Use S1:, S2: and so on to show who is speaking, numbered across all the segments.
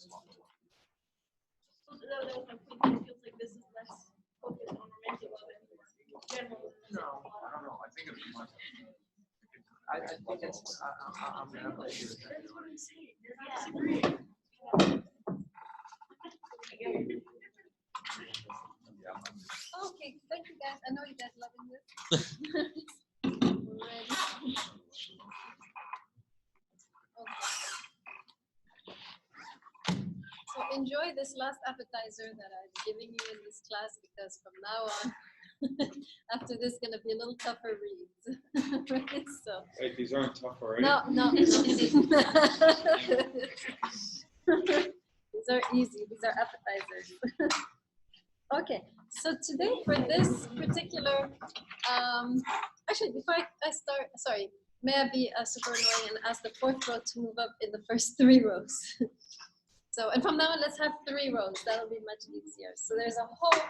S1: Feels like this is less focused on romantic love and more general.
S2: No, I don't know. I think it's much. I think it's. I'm gonna play you.
S1: That's what I'm saying. You're not disagreeing.
S3: Okay, thank you guys. I know you guys loving this. We're ready. Okay. So enjoy this last appetizer that I'm giving you in this class, because from now on, after this, going to be a little tougher reads. Right? So.
S4: Wait, these aren't tough already?
S3: No. These are easy. These are appetizers. Okay, so today for this particular, actually before I start, sorry, may I be super annoying and ask the fourth row to move up in the first 3 rows. So, and from now on, let's have 3 rows. That'll be much easier. So there's a whole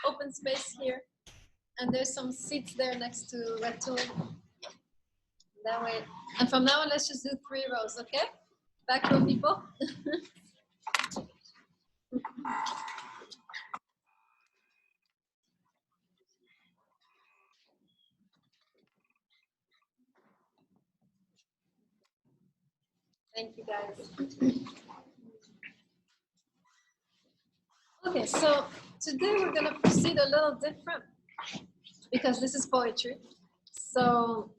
S3: open space here, and there's some seats there next to Ratul. That way, and from now on, let's just do 3 rows, okay? Back row people. Thank you, guys. Okay, so today we're going to proceed a little different because this is poetry. So,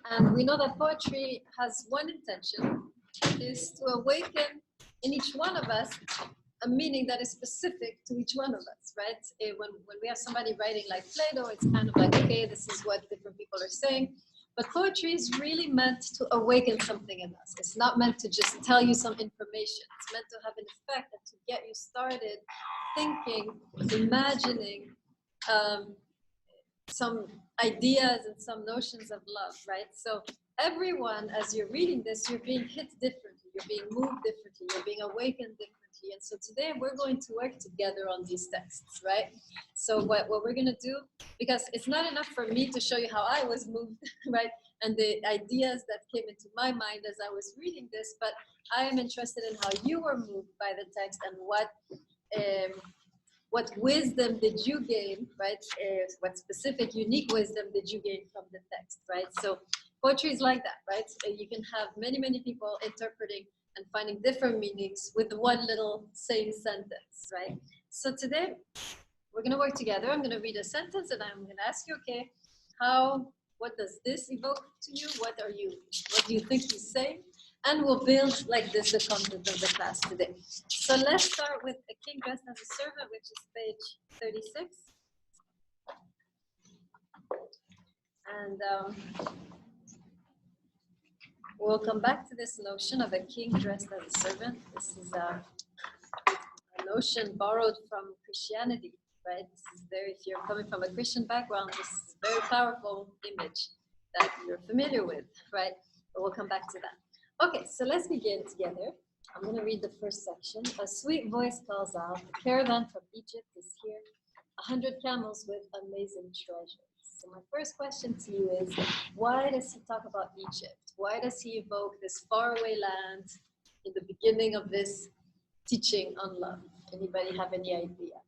S3: and we know that poetry has one intention, is to awaken in each one of us a meaning that is specific to each one of us, right? When we have somebody writing like Plato, it's kind of like, okay, this is what different people are saying. But poetry is really meant to awaken something in us. It's not meant to just tell you some information. It's meant to have an effect and to get you started thinking, imagining some ideas and some notions of love, right? So everyone, as you're reading this, you're being hit differently, you're being moved differently, you're being awakened differently. And so today we're going to work together on these texts, right? So what we're going to do, because it's not enough for me to show you how I was moved, right? And the ideas that came into my mind as I was reading this, but I am interested in how you were moved by the text and what wisdom did you gain, right? What specific, unique wisdom did you gain from the text, right? So poetry is like that, right? You can have many, many people interpreting and finding different meanings with one little same sentence, right? So today, we're going to work together. I'm going to read a sentence and I'm going to ask you, okay, what does this evoke to you? What do you think he's saying? And we'll build like this the content of the class today. So let's start with A King Dressed as a Servant, which is page 36. And we'll come back to this notion of a king dressed as a servant. This is a notion borrowed from Christianity, right? This is if you're coming from a Christian background, this is a very powerful image that you're familiar with, right? But we'll come back to that. Okay, so let's begin together. I'm going to read the first section. A sweet voice calls out, the caravan from Egypt is here, 100 camels with amazing treasures. So my first question to you is, why does he talk about Egypt? Why does he evoke this faraway land in the beginning of this teaching on love? Anybody have any idea?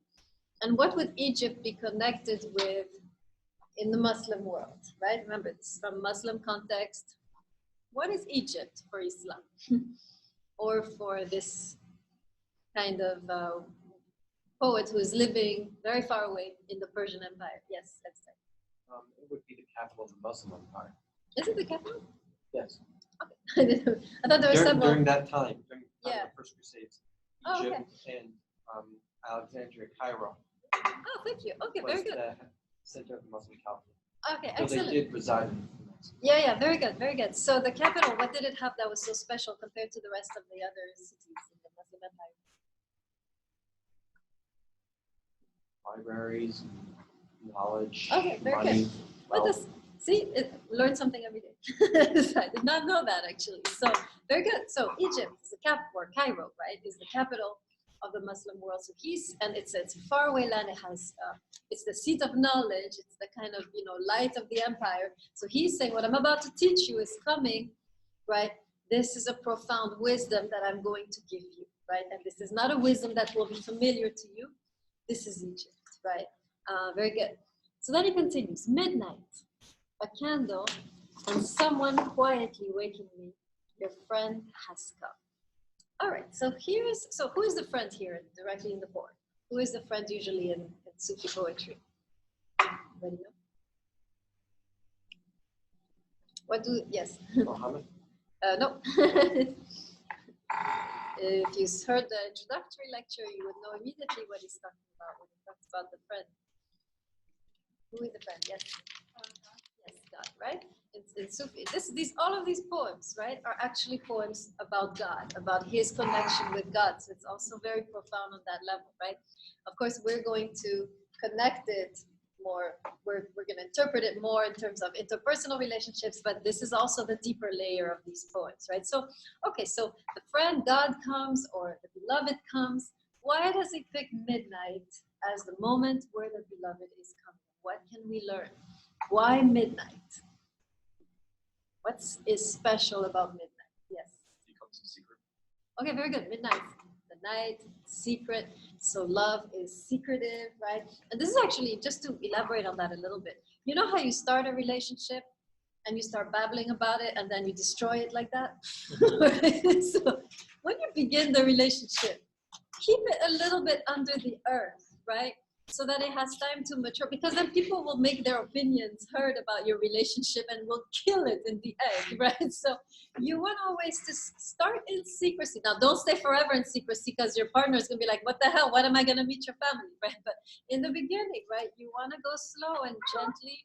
S3: And what would Egypt be connected with in the Muslim world, right? Remember, it's from Muslim context. What is Egypt for Islam? Or for this kind of poet who is living very far away in the Persian Empire? Yes, let's say.
S2: It would be the capital of the Muslim Empire.
S3: Is it the capital?
S2: Yes.
S3: Okay. I thought there were several.
S2: During that time, during the time of the First Crusades, Egypt and Alexandria, Cairo.
S3: Oh, thank you. Okay, very good.
S2: Was the center of the Muslim Caliphate.
S3: Okay,
S2: so
S3: excellent.
S2: they did reside in Mexico.
S3: Yeah, very good, very good. So the capital, what did it have that was so special compared to the rest of the other cities in the Muslim Empire?
S2: Libraries, knowledge,
S3: okay, very
S2: money,
S3: good.
S2: wealth.
S3: Learn something every day. I did not know that actually. So very good. So Egypt is the capital, or Cairo, right, is the capital of the Muslim world. So it's a faraway land. It has, it's the seat of knowledge. It's the kind of, light of the empire. So he's saying, what I'm about to teach you is coming, right? This is a profound wisdom that I'm going to give you, right? And this is not a wisdom that will be familiar to you. This is Egypt, right? Very good. So then he continues, midnight, a candle, and someone quietly waking me. Your friend has come. All right, so who is the friend here directly in the board? Who is the friend usually in Sufi poetry? Anybody know? Yes.
S2: Muhammad?
S3: No. If you heard the introductory lecture, you would know immediately what he's talking about when he talks about the friend. Who is the friend? Yes. Yes, God, right? In Sufi, all of these poems, right, are actually poems about God, about his connection with God. So it's also very profound on that level, right? Of course, we're going to connect it more. We're going to interpret it more in terms of interpersonal relationships, but this is also the deeper layer of these poems, right? So, okay, so the friend, God comes, or the beloved comes. Why does he pick midnight as the moment where the beloved is coming? What can we learn? Why midnight? What is special about midnight? Yes.
S2: It becomes a secret.
S3: Okay, very good. Midnight. The night, secret. So love is secretive, right? And this is actually, just to elaborate on that a little bit. You know how you start a relationship and you start babbling about it and then you destroy it like that? So when you begin the relationship, keep it a little bit under the earth, right? So that it has time to mature, because then people will make their opinions heard about your relationship and will kill it in the end, right? So you want always to start in secrecy. Now, don't stay forever in secrecy, because your partner is going to be like, what the hell? When am I going to meet your family, right? But in the beginning, right, you want to go slow and gently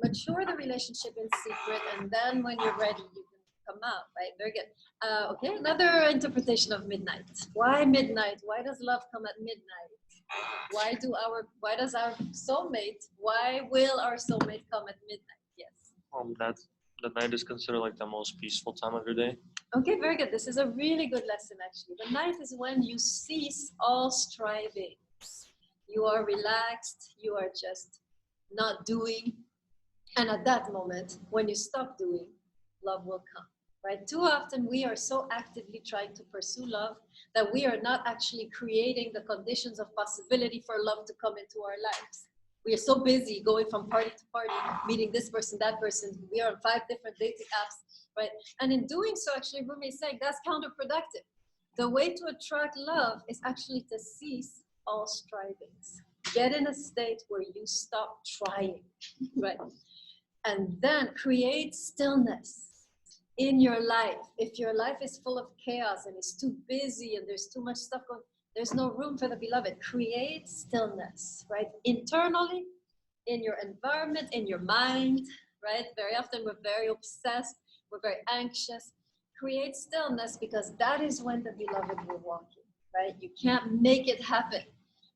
S3: mature the relationship in secret, and then when you're ready, you can come out, right? Very good. Okay, another interpretation of midnight. Why midnight? Why does love come at midnight? Why does our soulmate, why will our soulmate come at midnight? Yes.
S4: That the night is considered like the most peaceful time of your day.
S3: Okay, very good. This is a really good lesson, actually. The night is when you cease all striving. You are relaxed, you are just not doing. And at that moment, when you stop doing, love will come. Right? Too often we are so actively trying to pursue love that we are not actually creating the conditions of possibility for love to come into our lives. We are so busy going from party to party, meeting this person, that person. We are on 5 different dating apps, right? And in doing so, actually, Rumi is saying that's counterproductive. The way to attract love is actually to cease all strivings. Get in a state where you stop trying, right? And then create stillness in your life. If your life is full of chaos and it's too busy and there's too much stuff going, there's no room for the beloved. Create stillness, right? Internally, in your environment, in your mind, right? Very often we're very obsessed, we're very anxious. Create stillness, because that is when the beloved will walk in, right? You can't make it happen.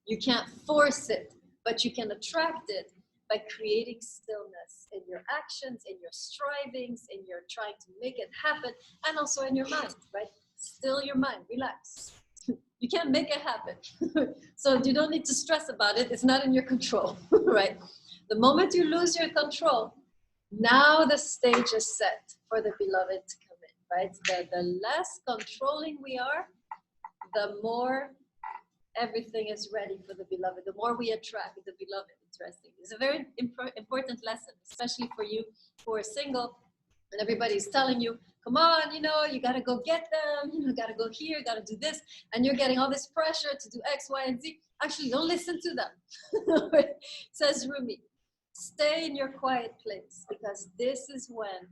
S3: You can't force it, but you can attract it by creating stillness in your actions, in your strivings, in your trying to make it happen, and also in your mind, right? Still your mind, relax. You can't make it happen. So you don't need to stress about it. It's not in your control, right? The moment you lose your control, now the stage is set for the beloved to come in, right? The less controlling we are, the more everything is ready for the beloved, the more we attract the beloved. Interesting. It's a very important lesson, especially for you who are single and everybody's telling you, come on, you got to go get them, got to go here, got to do this. And you're getting all this pressure to do X, Y, and Z. Actually, don't listen to them. Says Rumi, stay in your quiet place, because this is when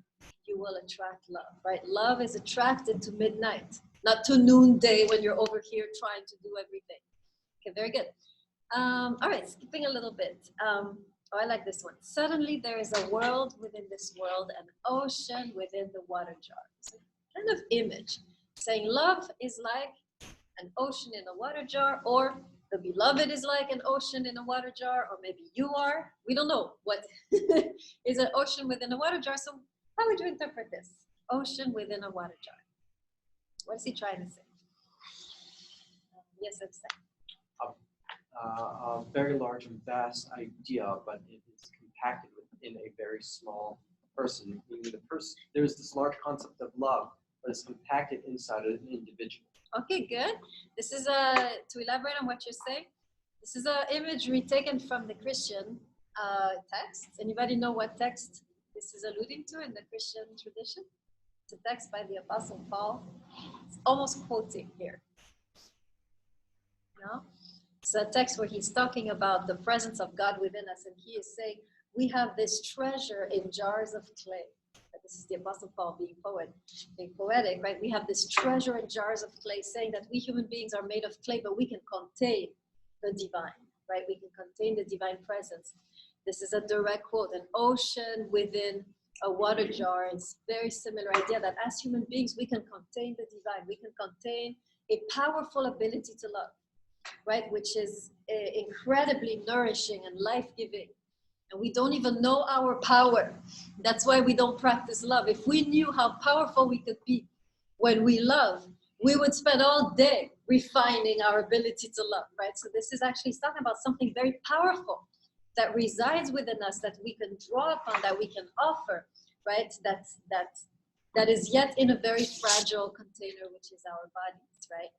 S3: you will attract love, right? Love is attracted to midnight, not to noonday when you're over here trying to do everything. Okay, very good. All right, skipping a little bit. I like this one. Suddenly there is a world within this world, an ocean within the water jar. It's a kind of image saying love is like an ocean in a water jar, or the beloved is like an ocean in a water jar, or maybe you are. We don't know what is an ocean within a water jar. So how would you interpret this? Ocean within a water jar. What is he trying to say? Yes, it's that.
S2: A very large and vast idea, but it is compacted within a very small person. Meaning there's this large concept of love, but it's compacted inside of an individual.
S3: Okay, good. This is to elaborate on what you're saying. This is a imagery taken from the Christian text. Anybody know what text this is alluding to in the Christian tradition? It's a text by the Apostle Paul. It's almost quoting here. No? It's a text where he's talking about the presence of God within us, and he is saying, we have this treasure in jars of clay. This is the Apostle Paul being poetic, right? We have this treasure in jars of clay, saying that we human beings are made of clay, but we can contain the divine, right? We can contain the divine presence. This is a direct quote. An ocean within a water jar. It's a very similar idea that as human beings, we can contain the divine. We can contain a powerful ability to love, right? Which is incredibly nourishing and life-giving. And we don't even know our power. That's why we don't practice love. If we knew how powerful we could be when we love, we would spend all day refining our ability to love, right? So this is actually talking about something very powerful that resides within us, that we can draw upon, that we can offer, right? That is yet in a very fragile container, which is our bodies, right?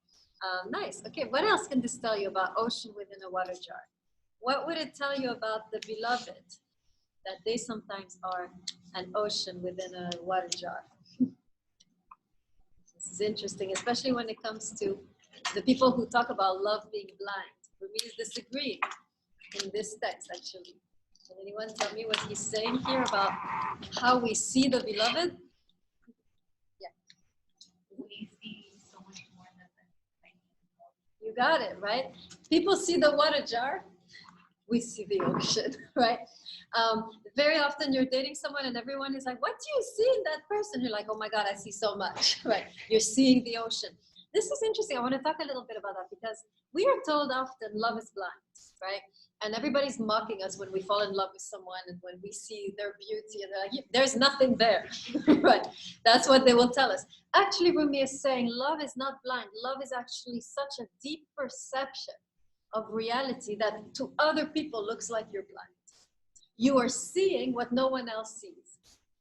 S3: Nice. Okay, what else can this tell you about ocean within a water jar? What would it tell you about the beloved? That they sometimes are an ocean within a water jar. This is interesting, especially when it comes to the people who talk about love being blind. Rumi is disagreeing in this text, actually. Can anyone tell me what he's saying here about how we see the beloved? Yeah.
S1: We see so much more than the
S3: You got it, right? People see the water jar. We see the ocean, right? Very often you're dating someone and everyone is like, what do you see in that person? You're like, oh my God, I see so much, right? You're seeing the ocean. This is interesting. I want to talk a little bit about that because we are told often love is blind, right? And everybody's mocking us when we fall in love with someone and when we see their beauty and they're like, there's nothing there, right? That's what they will tell us. Actually, Rumi is saying love is not blind. Love is actually such a deep perception of reality that to other people looks like you're blind. You are seeing what no one else sees.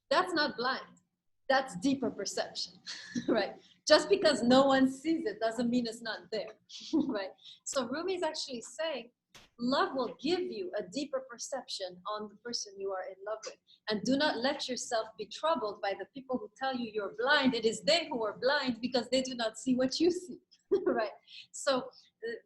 S3: That's not blind. That's deeper perception, right? Just because no one sees it doesn't mean it's not there, right? So Rumi is actually saying love will give you a deeper perception on the person you are in love with. And do not let yourself be troubled by the people who tell you you're blind. It is they who are blind because they do not see what you see, right? So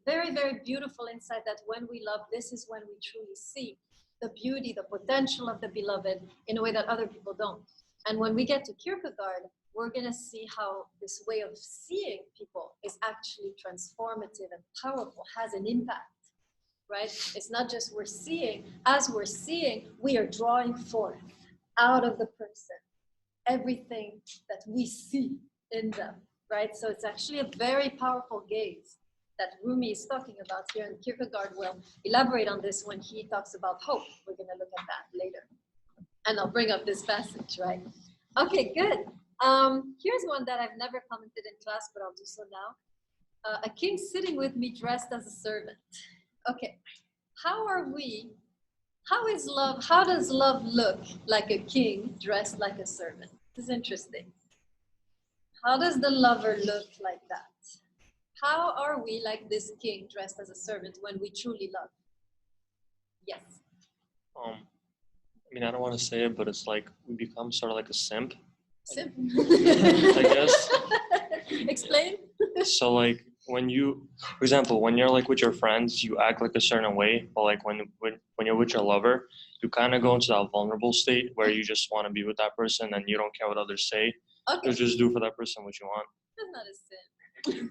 S3: very, very beautiful insight that when we love, this is when we truly see the beauty, the potential of the beloved in a way that other people don't. And when we get to Kierkegaard, we're going to see how this way of seeing people is actually transformative and powerful, has an impact, right? It's not just we're seeing. As we're seeing, we are drawing forth out of the person everything that we see in them, right? So it's actually a very powerful gaze that Rumi is talking about here, and Kierkegaard will elaborate on this when he talks about hope. We're going to look at that later. And I'll bring up this passage, right? Okay, good. Here's one that I've never commented in class, but I'll do so now. A king sitting with me dressed as a servant. Okay, how does love look like a king dressed like a servant? This is interesting. How does the lover look like that? How are we like this king dressed as a servant when we truly love? Yes.
S4: I mean, I don't want to say it, but it's like we become sort of like a simp.
S3: Simp.
S4: I guess.
S3: Explain.
S4: So like when you, for example, when you're like with your friends, you act like a certain way, but like when you're with your lover, you kind of go into that vulnerable state where you just want to be with that person and you don't care what others say.
S3: Okay.
S4: You just do for that person what you want.
S3: That's not a sin.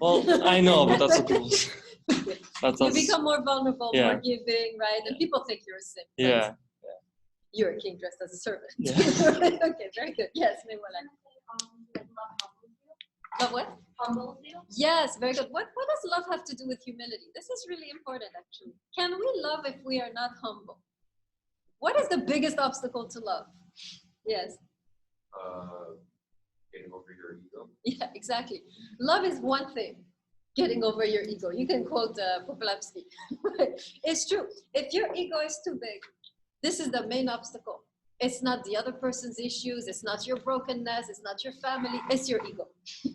S4: Well, I know, but that's what people say.
S3: You become more vulnerable,
S4: yeah.
S3: more giving, right? And people think you're a simp.
S4: Yeah.
S3: You're a king dressed as a servant.
S4: Yeah.
S3: Okay, very good. Yes, maybe love what?
S1: humbles you.
S3: Yes, very good. What does love have to do with humility? This is really important, actually. Can we love if we are not humble? What is the biggest obstacle to love? Yes.
S5: Getting over your ego.
S3: Yeah, exactly. Love is one thing. Getting over your ego. You can quote Popolevsky. It's true. If your ego is too big, this is the main obstacle. It's not the other person's issues. It's not your brokenness. It's not your family. It's your ego.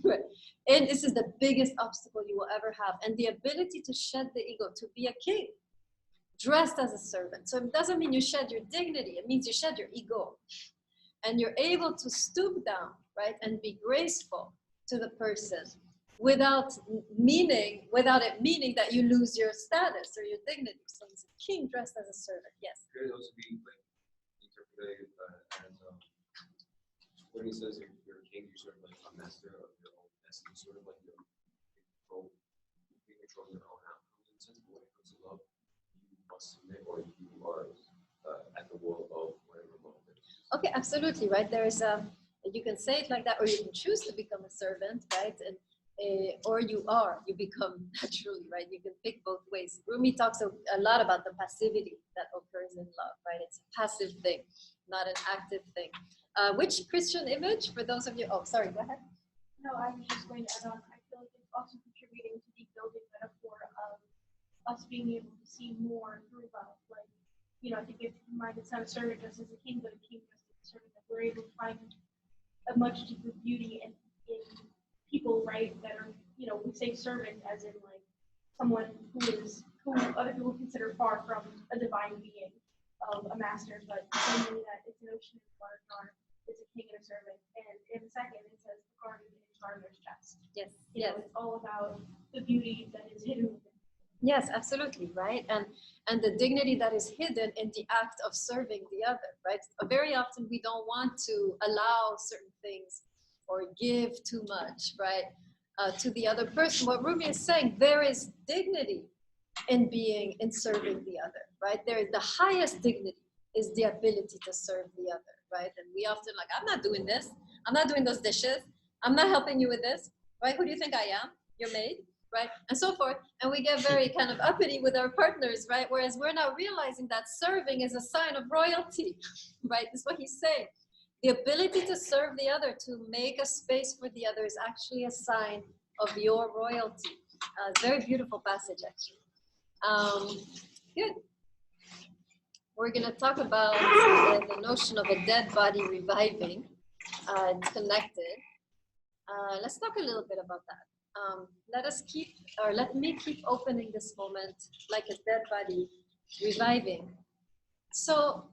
S3: Right? And this is the biggest obstacle you will ever have. And the ability to shed the ego, to be a king, dressed as a servant. So it doesn't mean you shed your dignity. It means you shed your ego. And you're able to stoop down, right? And be graceful to the person without it meaning that you lose your status or your dignity. So it's a king dressed as a servant. Yes.
S5: Could it also be like interpreted as when he says you're a king, you're sort of like a master of your own essence, sort of like you're in control of your own outcomes in a sense. But when it comes to love, you must submit, or you are at the will of whatever love is.
S3: Okay, absolutely, right? There's you can say it like that, or you can choose to become a servant, right? And or you become naturally, right? You can pick both ways. Rumi talks a lot about the passivity that occurs in love, right? It's a passive thing, not an active thing. Which Christian image, for those of you, oh, sorry, go ahead.
S1: No, I was just going to add on. I feel like it's also contributing to the building metaphor of us being able to see more through love. Like, you know, I think if it's not a servant just as a king, but a king just as a servant, that we're able to find a much deeper beauty in people, right, that are, you know, we say servant as in like someone who other people consider far from a divine being, a master, but the same way that it's an ocean and water jar, it's a king and a servant. And in the second, it says the garden is gardener's chest.
S3: Yes,
S1: You know, it's all about the beauty that is hidden within.
S3: Yes, absolutely, right? And the dignity that is hidden in the act of serving the other, right? Very often we don't want to allow certain things or give too much, right, to the other person. What Rumi is saying, there is dignity in serving the other, right? There is the highest dignity is the ability to serve the other, right? And we often like, I'm not doing this. I'm not doing those dishes. I'm not helping you with this, right? Who do you think I am? Your maid, right? And so forth. And we get very kind of uppity with our partners, right? Whereas we're now realizing that serving is a sign of royalty, right? That's what he's saying. The ability to serve the other, to make a space for the other is actually a sign of your royalty. It's a very beautiful passage, actually. Good. We're going to talk about the notion of a dead body reviving. It's connected. Let's talk a little bit about that. Let me keep opening this moment like a dead body reviving. So,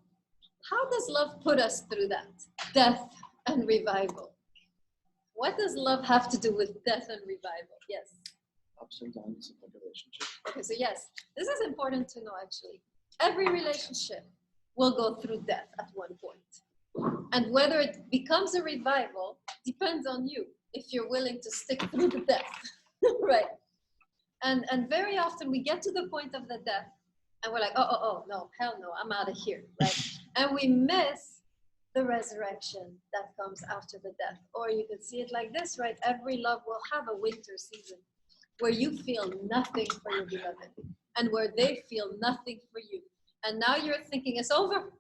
S3: how does love put us through that? Death and revival. What does love have to do with death and revival? Yes.
S2: Ups and downs of a relationship.
S3: Okay, so yes, this is important to know actually. Every relationship will go through death at one point. And whether it becomes a revival depends on you, if you're willing to stick through the death, right? And very often we get to the point of the death and we're like, oh, no, hell no, I'm out of here, right? And we miss the resurrection that comes after the death. Or you could see it like this, right? Every love will have a winter season where you feel nothing for your beloved and where they feel nothing for you. And now you're thinking, it's over.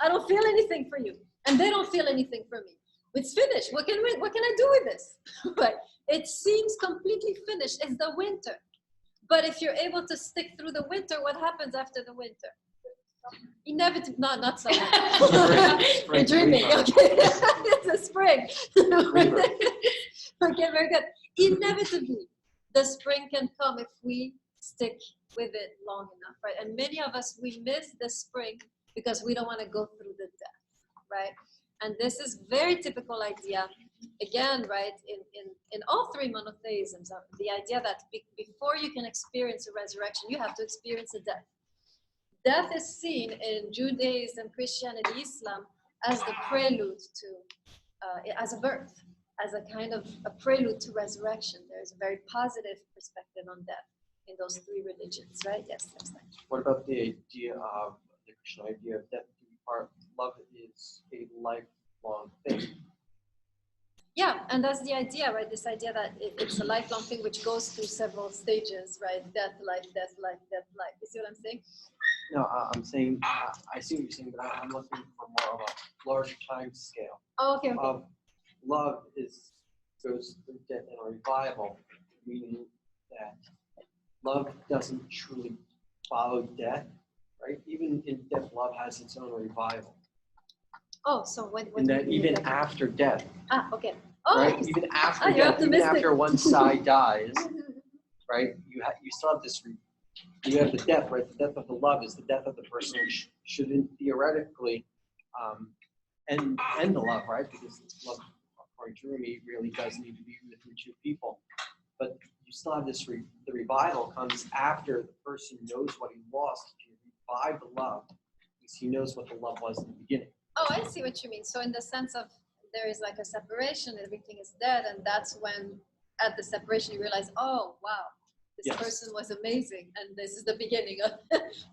S3: I don't feel anything for you. And they don't feel anything for me. It's finished. What can I do with this? Right? It seems completely finished. It's the winter. But if you're able to stick through the winter, what happens after the winter? Inevitably, not summer. You're dreaming. Okay, it's a spring. Okay, very good. Inevitably, the spring can come if we stick with it long enough, right? And many of us, we miss the spring because we don't want to go through the death, right? And this is very typical idea, again, right, in all three monotheisms, the idea that before you can experience a resurrection, you have to experience a death. Death is seen in Judaism, Christianity, Islam as the prelude to, as a birth, as a kind of a prelude to resurrection. There's a very positive perspective on death in those three religions, right? Yes, next time.
S2: What about the idea of the Christian idea of death? Love is a lifelong thing.
S3: Yeah, and that's the idea, right? This idea that it's a lifelong thing which goes through several stages, right? Death, life, death, life, death, life. You see what I'm saying?
S2: No, I'm saying, I see what you're saying, but I'm looking for more of a large time scale.
S3: Oh, okay.
S2: Love goes through death and revival, meaning that love doesn't truly follow death, right? Even in death, love has its own revival.
S3: Oh, so what
S2: And
S3: do you
S2: that
S3: mean
S2: even
S3: with that?
S2: after death,
S3: Okay. Oh,
S2: right? Even after
S3: you're
S2: death, even
S3: optimistic.
S2: after one side dies, right? You still have this. You have the death, right? The death of the love is the death of the person, which shouldn't theoretically end the love, right? Because love, according to Rumi, really does need to be within two people. But you still have this. The revival comes after the person knows what he lost. If you revive the love, because he knows what the love was in the beginning.
S3: Oh, I see what you mean. So in the sense of there is like a separation, everything is dead, and that's when at the separation you realize, oh wow, this
S2: Yes.
S3: person was amazing, and this is the beginning of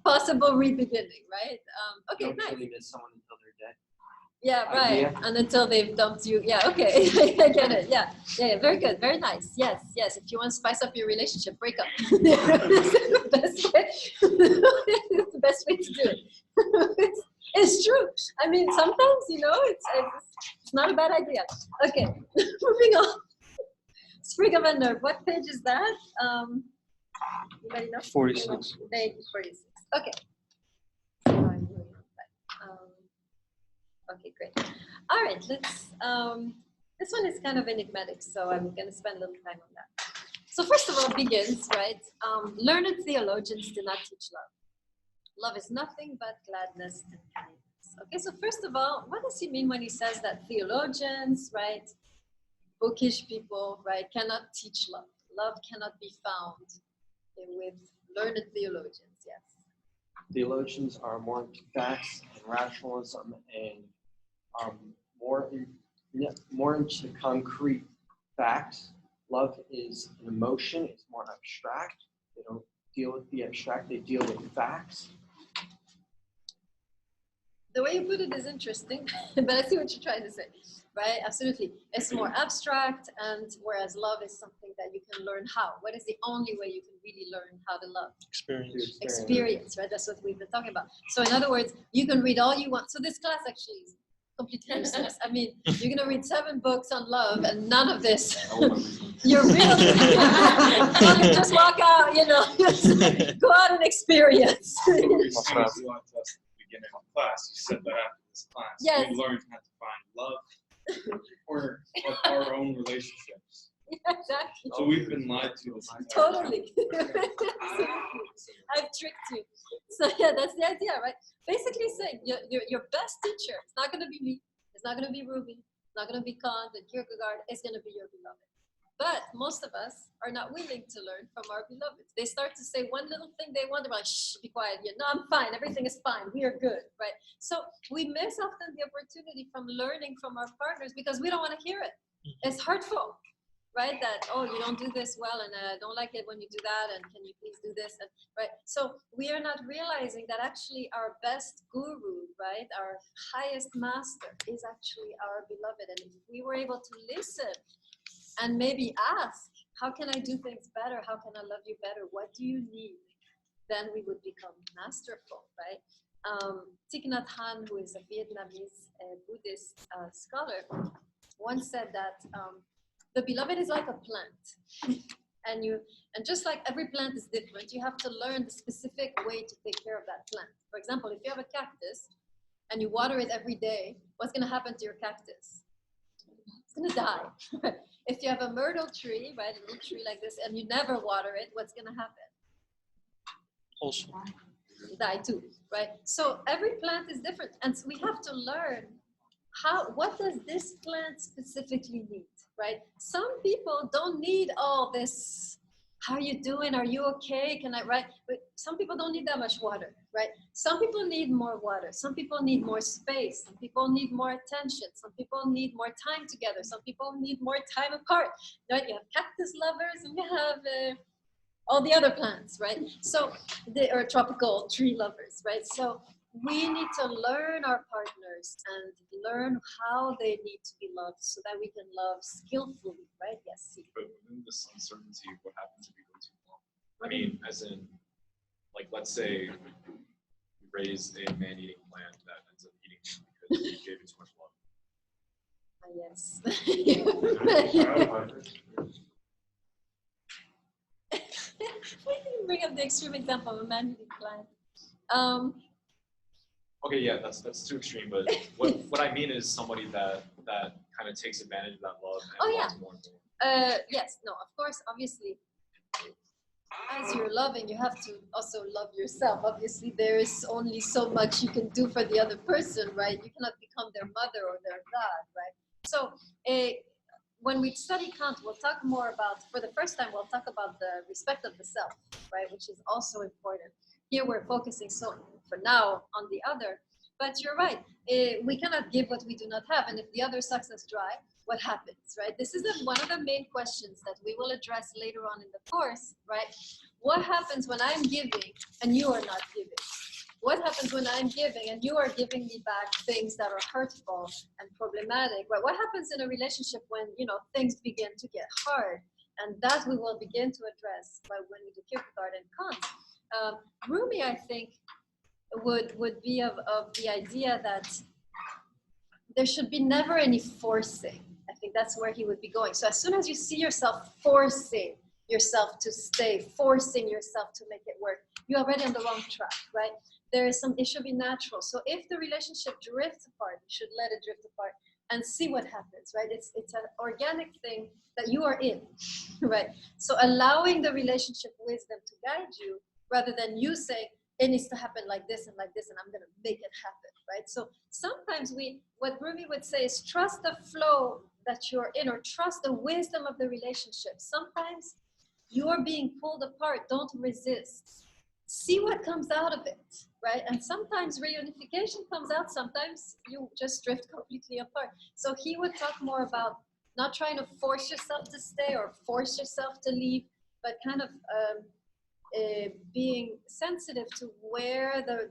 S3: possible re-beginning, right? Okay,
S2: You don't
S3: nice.
S2: really miss someone until they're dead.
S3: Yeah, right.
S2: idea.
S3: And until they've dumped you. Yeah, okay. I get it. Yeah. Yeah, very good. Very nice. Yes, yes. If you want to spice up your relationship, break up. This is the best way. It's the best way to do it. It's true. I mean, sometimes, it's not a bad idea. Okay, moving on. Spring of a Nerve. What page is that? Anybody know?
S4: 46.
S3: Page 46. Okay. Okay, great. All right, let's, this one is kind of enigmatic, so I'm going to spend a little time on that. So first of all, begins, right? Learned theologians do not teach love. Love is nothing but gladness and kindness. Okay, so first of all, what does he mean when he says that theologians, right, bookish people, right, cannot teach love? Love cannot be found with learned theologians, yes.
S2: Theologians are more into facts and rationalism and more into concrete facts. Love is an emotion. It's more abstract. They don't deal with the abstract. They deal with facts.
S3: The way you put it is interesting, but I see what you're trying to say, right? Absolutely. It's more abstract, and whereas love is something that you can learn how. What is the only way you can really learn how to love?
S4: Experience.
S3: Experience, right? That's what we've been talking about. So in other words, you can read all you want. So this class actually is completely useless. I mean, you're going to read 7 books on love and none of this. You're real. You can just walk out, go out and experience.
S6: Beginning of class, you said that after this class,
S3: Yes.
S6: we learned how to find love or our own relationships.
S3: Yeah, exactly.
S6: So we've been lied to this entire time.
S3: Totally. I've tricked you. So yeah, that's the idea, right? Basically saying your best teacher, it's not going to be me, it's not going to be Rumi, it's not going to be Kant and Kierkegaard, it's going to be your beloved. But most of us are not willing to learn from our beloveds. They start to say one little thing they want, they're like, shh, be quiet. No, I'm fine. Everything is fine. We are good, right? So we miss often the opportunity from learning from our partners because we don't want to hear it. It's hurtful, right? That, oh, you don't do this well, and I don't like it when you do that, and can you please do this? And, right? So we are not realizing that actually our best guru, right, our highest master is actually our beloved. And if we were able to listen and maybe ask, how can I do things better? How can I love you better? What do you need? Then we would become masterful, right? Thich Nhat Hanh, who is a Vietnamese Buddhist scholar, once said that the beloved is like a plant. And just like every plant is different, you have to learn the specific way to take care of that plant. For example, if you have a cactus and you water it every day, what's going to happen to your cactus? It's going to die. If you have a myrtle tree, right, a little tree like this, and you never water it, what's going to happen?
S4: Also.
S3: Die too, right? So every plant is different, and so we have to learn what does this plant specifically need, right? Some people don't need all this. How are you doing? Are you okay? Can I, right? But some people don't need that much water, right? Some people need more water. Some people need more space. Some people need more attention. Some people need more time together. Some people need more time apart. Right? You have cactus lovers and you have all the other plants, right? So they are tropical tree lovers, right? So we need to learn our partners and learn how they need to be loved so that we can love skillfully, right? Yes. See.
S6: But within this uncertainty, what happens if we go too long? I mean, as in, like, let's say you raise a man-eating plant that ends up eating you because you gave it too much love.
S3: Yes. We can bring up the extreme example of a man-eating plant.
S6: Okay, yeah, that's too extreme. But what I mean is somebody that kind of takes advantage of that love and
S3: Oh, yeah.
S6: wants more and more.
S3: Yes, no, of course, obviously, as you're loving, you have to also love yourself. Obviously, there is only so much you can do for the other person, right? You cannot become their mother or their God, right? So, when we study Kant, we'll talk more about, for the first time, we'll talk about the respect of the self, right? Which is also important. Here we're focusing so for now on the other, but you're right. We cannot give what we do not have, and if the other sucks us dry, what happens, right? This is one of the main questions that we will address later on in the course, right? What happens when I'm giving and you are not giving? What happens when I'm giving and you are giving me back things that are hurtful and problematic? Right? What happens in a relationship when, you know, things begin to get hard? And that we will begin to address when we do Kierkegaard and Kant. Rumi, I think, would be of the idea that there should be never any forcing. I think that's where he would be going. So as soon as you see yourself forcing yourself to stay, forcing yourself to make it work, you're already on the wrong track, right? It should be natural. So if the relationship drifts apart, you should let it drift apart and see what happens, right? It's an organic thing that you are in, right? So allowing the relationship wisdom to guide you rather than you saying, it needs to happen like this, and I'm gonna make it happen, right? So sometimes what Rumi would say is trust the flow that you're in, or trust the wisdom of the relationship. Sometimes you're being pulled apart, don't resist. See what comes out of it, right? And sometimes reunification comes out, sometimes you just drift completely apart. So he would talk more about not trying to force yourself to stay or force yourself to leave, but kind of being sensitive to where the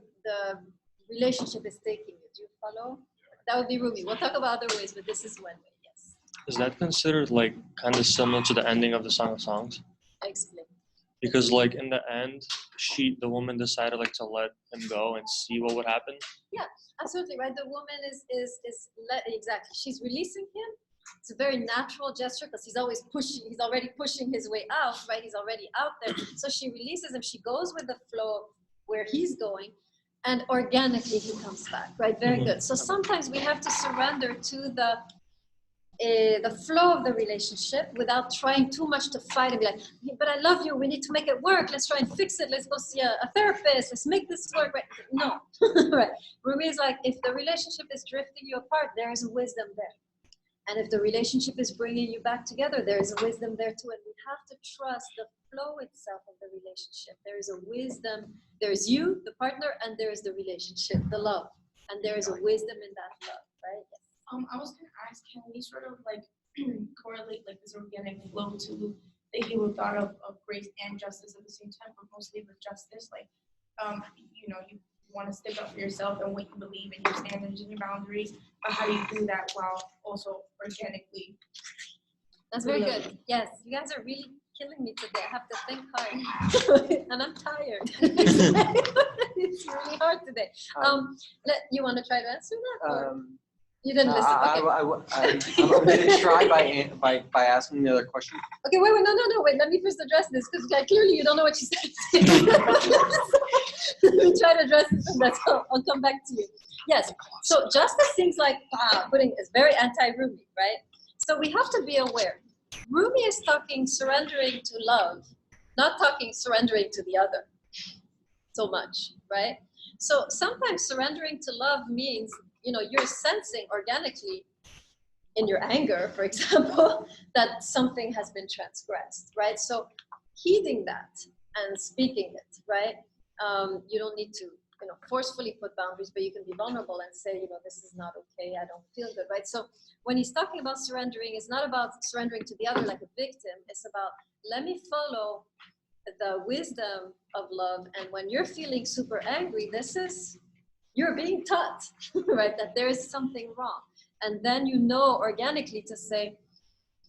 S3: relationship is taking you. Do you follow? That would be Rumi. We'll talk about other ways, but this is one way, yes.
S4: Is that considered like kind of similar to the ending of the Song of Songs?
S3: Explain.
S4: Because like in the end, the woman decided like to let him go and see what would happen.
S3: Yeah, absolutely, right? The woman is exactly. She's releasing him. It's a very natural gesture because he's already pushing his way out, right? He's already out there. So she releases him. She goes with the flow where he's going, and organically he comes back, right? Very good. So sometimes we have to surrender to the flow of the relationship without trying too much to fight and be like, but I love you, we need to make it work, let's try and fix it, let's go see a therapist, let's make this work, right? No, right? Rumi is like, if the relationship is drifting you apart, there is a wisdom there. And if the relationship is bringing you back together, there is a wisdom there too. And we have to trust the flow itself of the relationship. There is a wisdom, there's you, the partner, and there is the relationship, the love. And there is a wisdom in that love, right? Yes.
S1: I was going to ask, can we sort of like correlate like this organic flow to the Hebrew thought of grace and justice at the same time, but mostly with justice? Like, you know, you want to stick up for yourself and what you believe in, your standards and your boundaries, but how do you do that while also organically?
S3: That's very good. Yes, you guys are really killing me today. I have to think hard, and I'm tired. It's really hard today. You want to try to answer that? Or? You didn't listen. Okay.
S2: I'm going to try by asking the other question.
S3: Okay, wait, no. Wait, let me first address this because clearly you don't know what you said. Let me try to address this and that's I'll come back to you. Yes, so justice seems like is very anti-Rumi, right? So we have to be aware. Rumi is talking surrendering to love, not talking surrendering to the other so much, right? So sometimes surrendering to love means, you know, you're sensing organically in your anger, for example, that something has been transgressed, right? So heeding that and speaking it, right? You don't need to, you know, forcefully put boundaries, but you can be vulnerable and say, you know, this is not okay, I don't feel good, right? So when he's talking about surrendering, it's not about surrendering to the other like a victim. It's about, let me follow the wisdom of love. And when you're feeling super angry, you're being taught, right, that there is something wrong. And then you know organically to say,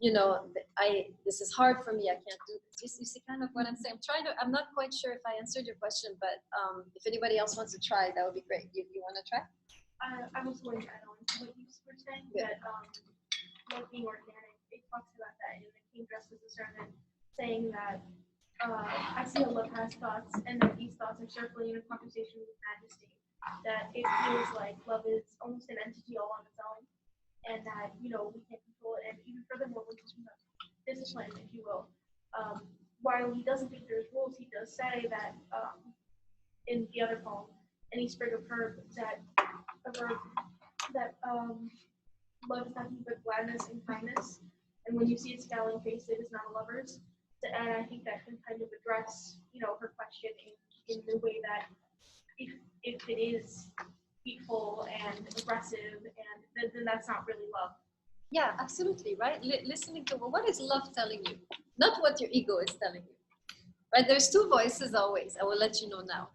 S3: you know, this is hard for me, I can't do this. You see kind of what I'm saying? I'm not quite sure if I answered your question, but if anybody else wants to try, that would be great. You want to try?
S1: I was going to add on to what you were saying, that like being organic, it talks about that in the King Dressed as a Servant, saying that I see a love has thoughts, and that these thoughts are circling in a conversation with majesty. that it feels like love is almost an entity all on its own, and that, you know, we can't control it. And even furthermore, when he's discipline, if you will, while he doesn't think there's rules, he does say that in the other poem, Any Sprig of Herb, that a verb that love is nothing but gladness and kindness, and when you see its scowling face, it is not a lover's. And I think that can kind of address, you know, her question in the way that if it is hateful and aggressive, and then that's not really love.
S3: Yeah, absolutely, right? Listening to, well, what is love telling you? Not what your ego is telling you, right? There's two voices always. I will let you know now.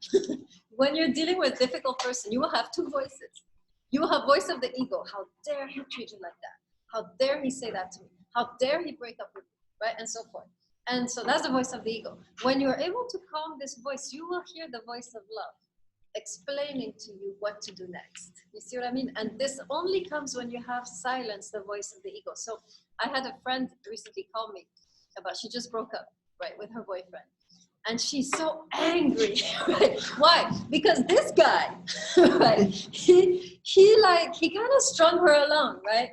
S3: When you're dealing with a difficult person, you will have two voices. You will have voice of the ego. How dare he treat you like that? How dare he say that to me? How dare he break up with me, right? And so forth. And so that's the voice of the ego. When you're able to calm this voice, you will hear the voice of love explaining to you what to do next. You see what I mean? And this only comes when you have silenced the voice of the ego. So I had a friend recently call me about, she just broke up, right, with her boyfriend. And she's so angry, right? Why? Because this guy, right, he kind of strung her along, right?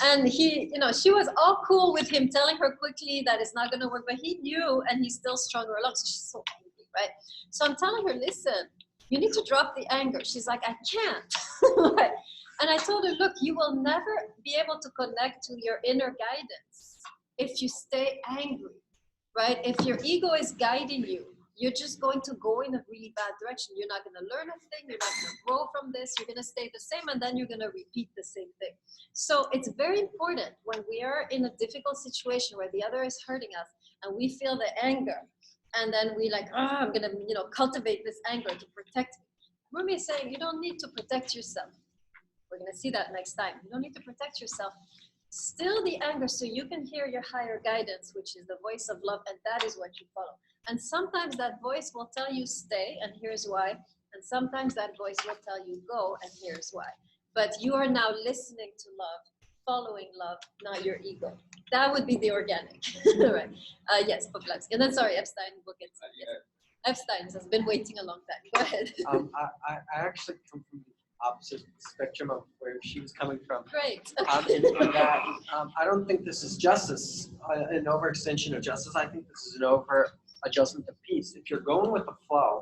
S3: And he, you know, she was all cool with him telling her quickly that it's not gonna work, but he knew, and he still strung her along. So she's so angry, right? So I'm telling her, listen, you need to drop the anger. She's like, I can't. Right? And I told her, look, you will never be able to connect to your inner guidance if you stay angry, right? If your ego is guiding you, you're just going to go in a really bad direction. You're not going to learn a thing. You're not going to grow from this. You're going to stay the same, and then you're going to repeat the same thing. So it's very important when we are in a difficult situation where the other is hurting us and we feel the anger, and then we like, I'm going to, you know, cultivate this anger to protect me. Rumi is saying you don't need to protect yourself. We're going to see that next time. You don't need to protect yourself. Still the anger so you can hear your higher guidance, which is the voice of love, and that is what you follow. And sometimes that voice will tell you stay, and here's why. And sometimes that voice will tell you go, and here's why. But you are now listening to love, following love, not your ego. That would be the organic, right? Yes, Pavlovsky. And then, sorry, Epstein, we'll get to yes. Epstein has been waiting a long time. Go ahead.
S2: I actually come from the opposite spectrum of where she was coming from.
S3: Great.
S2: In that, I don't think this is justice, an overextension of justice. I think this is an over-adjustment of peace. If you're going with the flow,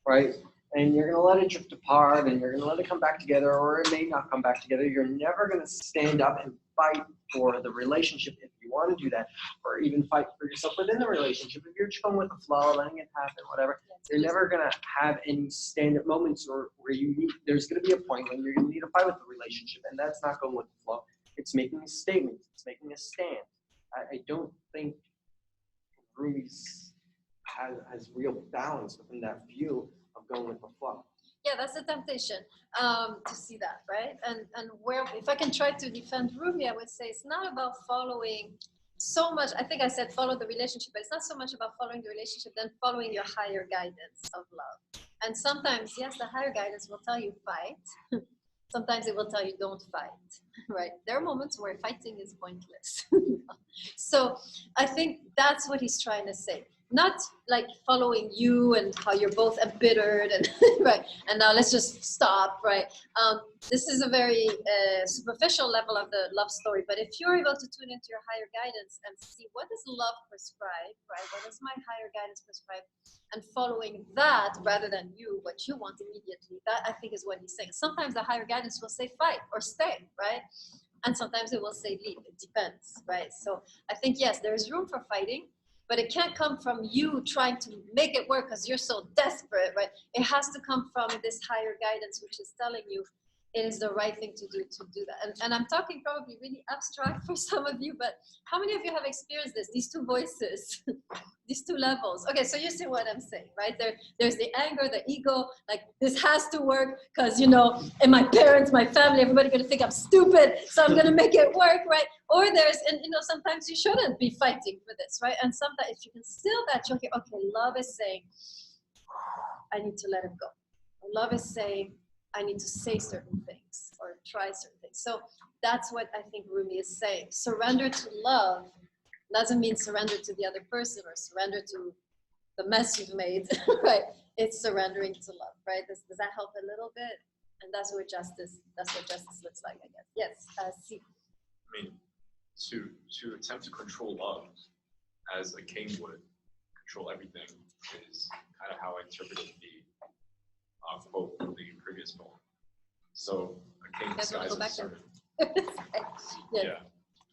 S2: right, and you're going to let it drift apart, and you're going to let it come back together, or it may not come back together, you're never going to stand up and fight for the relationship if you want to do that, or even fight for yourself within the relationship. If you're just going with the flow, letting it happen, whatever, you're never going to have any stand-up moments where there's going to be a point when you're going to need to fight with the relationship, and that's not going with the flow. It's making a statement. It's making a stand. I don't think Rumi's has real balance within that view of going with the flow.
S3: Yeah, that's the temptation to see that, right? And where, if I can try to defend Rumi, I would say it's not about following so much. I think I said follow the relationship, but it's not so much about following the relationship than following your higher guidance of love. And sometimes, yes, the higher guidance will tell you fight. Sometimes it will tell you don't fight, right? There are moments where fighting is pointless. So I think that's what he's trying to say. Not like following you and how you're both embittered and right. And now let's just stop, right? This is a very superficial level of the love story. But if you're able to tune into your higher guidance and see what does love prescribe, right? What does my higher guidance prescribe? And following that rather than you, what you want immediately, that I think is what he's saying. Sometimes the higher guidance will say fight or stay, right? And sometimes it will say leave. It depends, right? So I think, yes, there is room for fighting, but it can't come from you trying to make it work because you're so desperate, right? It has to come from this higher guidance, which is telling you it is the right thing to do that. And I'm talking probably really abstract for some of you, but how many of you have experienced this? These two voices, these two levels. Okay, so you see what I'm saying, right? There's the anger, the ego, like this has to work because, you know, and my parents, my family, everybody gonna think I'm stupid, so I'm gonna make it work, right? Or there's, and you know, sometimes you shouldn't be fighting for this, right? And sometimes if you can still that, you'll hear, okay, love is saying, I need to let it go. Love is saying, I need to say certain things or try certain things. So that's what I think Rumi is saying. Surrender to love doesn't mean surrender to the other person or surrender to the mess you've made, right? it's surrendering to love, right? Does that help a little bit? And that's what justice looks like, I guess. Yes, see.
S6: I mean, to attempt to control love as a king would control everything is kind of how I interpreted the quote from the previous poem. So a king
S3: guys wanna
S6: disguised
S3: go
S6: as a
S3: back
S6: servant.
S3: Yes.
S6: Yeah.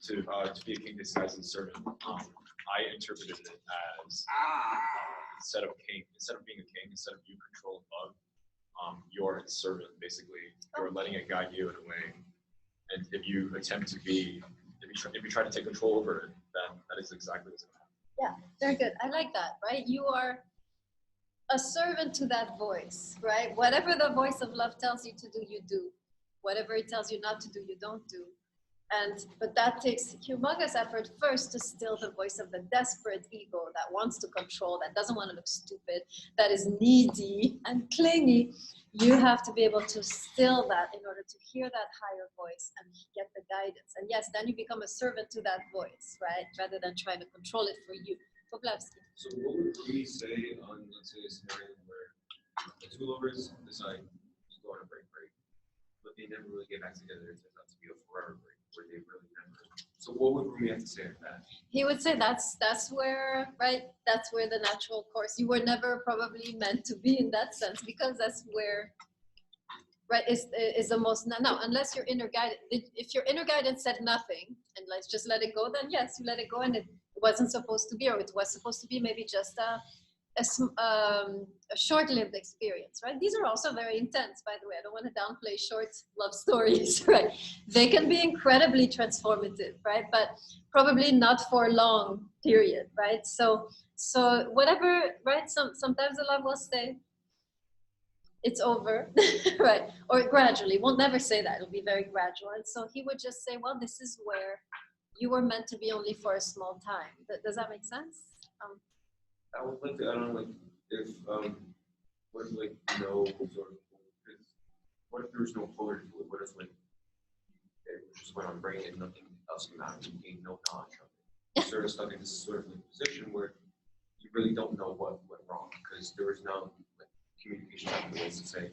S6: To be a king disguised as a servant, I interpreted it as instead of being a king, instead of you controlling love, you're a servant. Basically, you're letting it guide you in a way. And if you attempt to be, if you try to take control over it, then that is exactly what's going to happen.
S3: Yeah, very good. I like that, right? You are a servant to that voice, right? Whatever the voice of love tells you to do, you do. Whatever it tells you not to do, you don't do. But that takes humongous effort first to still the voice of the desperate ego that wants to control, that doesn't want to look stupid, that is needy and clingy. You have to be able to still that in order to hear that higher voice and get the guidance. And yes, then you become a servant to that voice, right? Rather than trying to control it for you. Poplawski.
S5: So what would we say on, let's say, a scenario where the two lovers decide to go on a break, but they never really get back together? It turns out to be a forever break where they really never. So what would Rumi have to say to that?
S3: He would say that's where, right? That's where the natural course. You were never probably meant to be in that sense, because that's where, right, is the most, no, unless your inner guidance, if your inner guidance said nothing and let's just let it go, then yes, you let it go, and it wasn't supposed to be, or it was supposed to be maybe just a short-lived experience, right? These are also very intense, by the way. I don't want to downplay short love stories, right? They can be incredibly transformative, right? But probably not for a long period, right? So whatever, right? Sometimes the love will stay. It's over, right? Or gradually. We'll never say that. It'll be very gradual. And so he would just say, well, this is where you were meant to be only for a small time. Does that make sense?
S5: I would like to, I don't know, like, if, what if, like, no sort of, what if there was no closure to it? What if, like, it just went on brain and nothing else came out, and you gained no knowledge of it? You're sort of stuck in this sort of like position where you really don't know what went wrong, because there was no, like, communication ways to say,